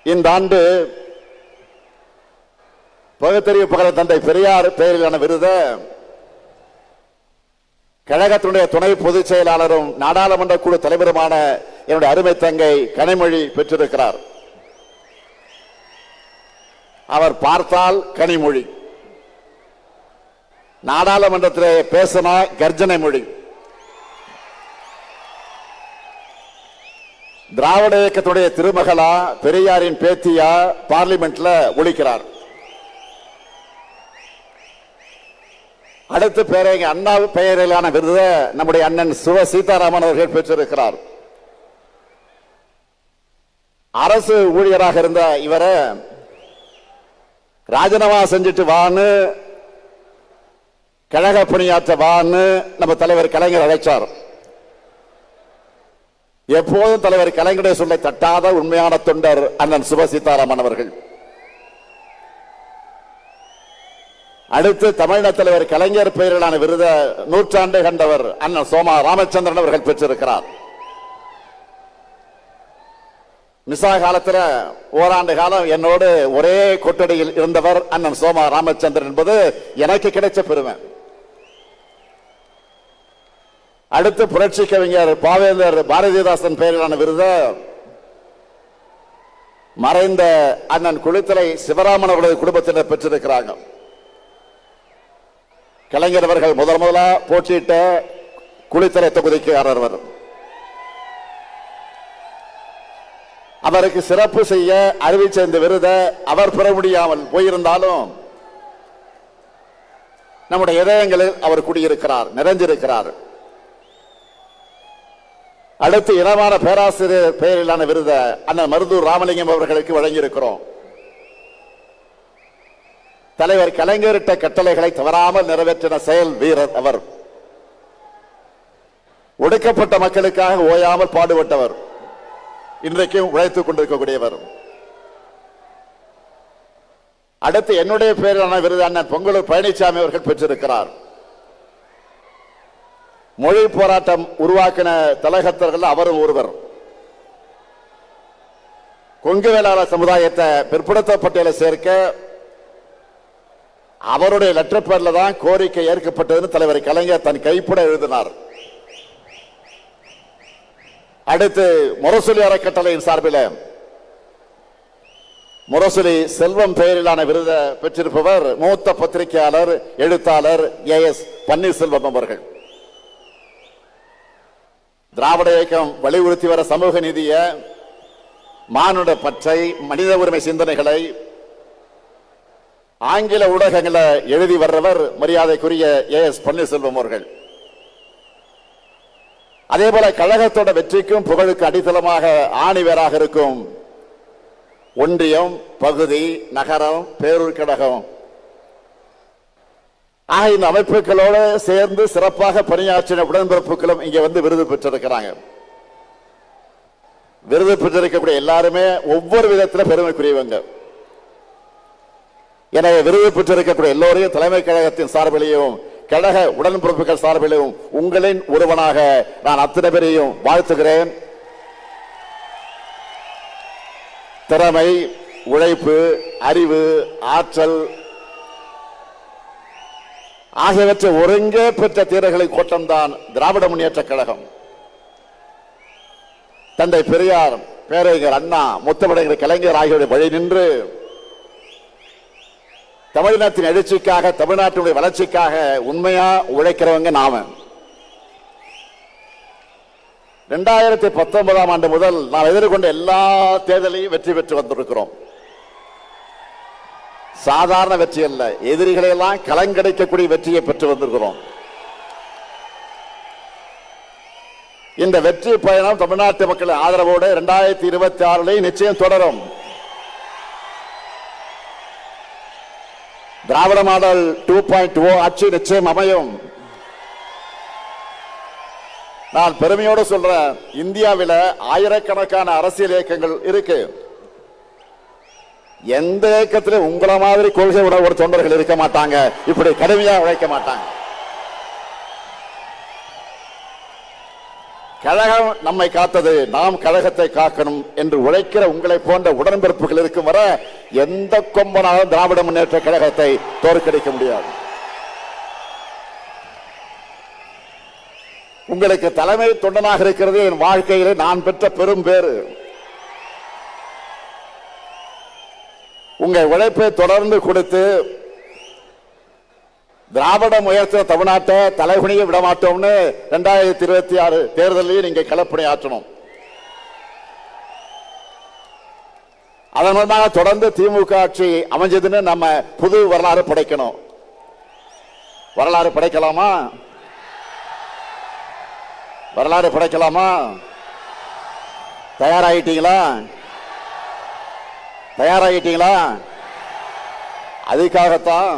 இந்த ஆண்டு பகுத்தறிவு புகழ் தந்தை பெரியார் பெயரிலான விருது கழகத்தினுடைய துணை பொதுச் செயலாளரும் நாடாளுமன்ற குழு தலைவருமான என்னுடைய அருமை தங்கை கனிமொழி பெற்றிருக்கிறார். அவர் பார்த்தால் கனிமொழி, நாடாளுமன்றத்திலே பேசினா கர்ஜனை மொழி. திராவிட இயக்கத்துடைய திருமகளா, பெரியாரின் பேத்தியா பார்லிமெண்ட்ல ஒழிக்கிறார். அடுத்த பேரங்க அண்ணா பெயரிலான விருது நம்முடைய அண்ணன் சுவ சீதாராமன் அவர்கள் பெற்றிருக்கிறார். அரசு ஊழியராக இருந்த இவரை ராஜினாமா செஞ்சுட்டு வான்னு, கழக பணியாற்ற வான்னு நம்ம தலைவர் கலைஞர் அழைச்சார். எப்போதும் தலைவர் கலைஞருடைய சொல்லை தட்டாத உண்மையான தொண்டர் அண்ணன் சுப சீதாராமன் அவர்கள். அடுத்து தமிழக தலைவர் கலைஞர் பெயரிலான விருது நூற்றாண்டு கண்டவர் அண்ணன் சோமா ராமச்சந்திரன் அவர்கள் பெற்றிருக்கிறார். மிசா காலத்தில் ஓராண்டு காலம் என்னோடு ஒரே கொட்டடியில் இருந்தவர் அண்ணன் சோமா ராமச்சந்திரன் என்பது எனக்கு கிடைச்ச பெருமை. அடுத்து புரட்சி கவிஞர் பாவேந்தர் பாரதிதாசன் பெயரிலான விருது மறைந்த அண்ணன் குளித்தலை சிவராமன் அவர்களது குடும்பத்தினர் பெற்றிருக்கிறாங்க. கலைஞர் அவர்கள் முதலா போட்டியிட்ட குளித்தலை தொகுதிக்கு ஆரவர். அவருக்கு சிறப்பு செய்ய அறிவிச்ச இந்த விருதை அவர் பெற முடியாமல் போயிருந்தாலும் நம்முடைய இதயங்களில் அவர் குடியிருக்கிறார், நிறைஞ்சிருக்கிறார். அடுத்து இனமான பேராசிரியர் பெயரிலான விருதை அண்ணன் மருதூர் ராமலிங்கம் அவர்களுக்கு வழங்கியிருக்கிறோம். தலைவர் கலைஞரிட்ட கட்டளைகளை தவறாமல் நிறைவேற்றின செயல் வீரர் அவர். ஒடுக்கப்பட்ட மக்களுக்காக ஓயாமல் பாடுபட்டவர், இன்றைக்கும் உழைத்துக் கொண்டிருக்கக்கூடியவர். அடுத்து என்னுடைய பெயரிலான விருது அண்ணன் பொங்கலூர் பழனிசாமி அவர்கள் பெற்றிருக்கிறார். மொழி போராட்டம் உருவாக்கின தலகத்தர்கள் அவரும் ஒருவர். கொங்கு வேளாளர் சமுதாயத்தை பிற்படுத்த பட்டியலை சேர்க்க அவருடைய லெட்டர் பேர்ல தான் கோரிக்கை ஏற்கப்பட்டது தலைவர் கலைஞர் தன் கைப்பட எழுதினார். அடுத்து முரசொலி அறக்கட்டளையின் சார்பில் முரசொலி செல்வம் பெயரிலான விருதை பெற்றிருப்பவர் மூத்த பத்திரிகையாளர் எழுத்தாளர் AS பன்னீர்செல்வம் அவர்கள். திராவிட இயக்கம் வலியுறுத்தி வர சமூக நீதிய, மானுட பற்றை, மனித உரிமை சிந்தனைகளை ஆங்கில ஊடகங்களை எழுதி வர்றவர் மரியாதைக்குரிய AS பன்னீர்செல்வம் அவர்கள். அதே போல கழகத்தோட வெற்றிக்கும் புகழுக்கு அடித்தளமாக ஆணிவேராக இருக்கும் ஒன்றியம், பகுதி, நகரம், பேரூர் கழகம் ஆக இந்த அமைப்புகளோடு சேர்ந்து சிறப்பாக பணியாற்றின உடன்பிறப்புகளும் இங்க வந்து விருது பெற்றிருக்கிறாங்க. விருது பெற்றிருக்கக்கூடிய எல்லாருமே ஒவ்வொரு விதத்தில் பெருமைக்குரியவங்க. எனவே விருது பெற்றிருக்கக்கூடிய எல்லோரையும் தலைமை கழகத்தின் சார்பிலையும் கழக உடன்பிறப்புகள் சார்பிலும் உங்களின் ஒருவனாக நான் அத்தனை பேரையும் வாழ்த்துகிறேன். திறமை, உழைப்பு, அறிவு, ஆற்றல் ஆகியவற்றை ஒருங்கே பெற்ற தீரர்களின் கோட்டம்தான் திராவிட முன்னேற்ற கழகம். தந்தை பெரியார், பேரறிஞர் அண்ணா, முத்தமிழர் கலைஞர் ஆகியோருடைய வழி நின்று தமிழ்நாட்டின் எழுச்சிக்காக, தமிழ்நாட்டினுடைய வளர்ச்சிக்காக உண்மையா உழைக்கிறவங்க நாம. 2019 ஆண்டு முதல் நாம் எதிர்கொண்ட எல்லா தேர்தலையும் வெற்றி பெற்று வந்திருக்கிறோம். சாதாரண வெற்றி அல்ல, எதிரிகளை எல்லாம் கலங்கடைக்கக்கூடிய வெற்றியை பெற்று வந்திருக்கிறோம். இந்த வெற்றி பயணம் தமிழ்நாட்டு மக்களின் ஆதரவோடு 2026 நிச்சயம் தொடரும். திராவிட மாடல் 2.0 ஆட்சி நிச்சயம் அமையும். நான் பெருமையோடு சொல்றேன், இந்தியாவில் ஆயிரக்கணக்கான அரசியல் இயக்கங்கள் இருக்கு. எந்த இயக்கத்திலும் உங்களை மாதிரி கொள்கை உடைய ஒரு தொண்டர்கள் இருக்க மாட்டாங்க, இப்படி கடுமையா உழைக்க மாட்டாங்க. கழகம் நம்மை காத்தது, நாம் கழகத்தை காக்கணும் என்று உழைக்கிற உங்களை போன்ற உடன்பிறப்புகள் இருக்கும் வரை எந்த கொம்பனாலும் திராவிட முன்னேற்ற கழகத்தை தோற்கடிக்க முடியாது. உங்களுக்கு தலைமை தொண்டனாக இருக்கிறது என் வாழ்க்கையிலே நான் பெற்ற பெரும் பேறு. உங்கள் உழைப்பை தொடர்ந்து கொடுத்து திராவிடம் உயர்த்த தமிழ்நாட்டை தலைகுனிய விடமாட்டோம்னு 2026 தேர்தலையும் நீங்க களப்பணி ஆற்றணும். அதன் மூலமாக தொடர்ந்து திமுக ஆட்சி அமைஞ்சதுன்னு நம்ம புது வரலாறு படைக்கணும். வரலாறு படைக்கலாமா? வரலாறு படைக்கலாமா? தயாராகிட்டீங்களா? தயாராகிட்டீங்களா? அதுக்காகத்தான்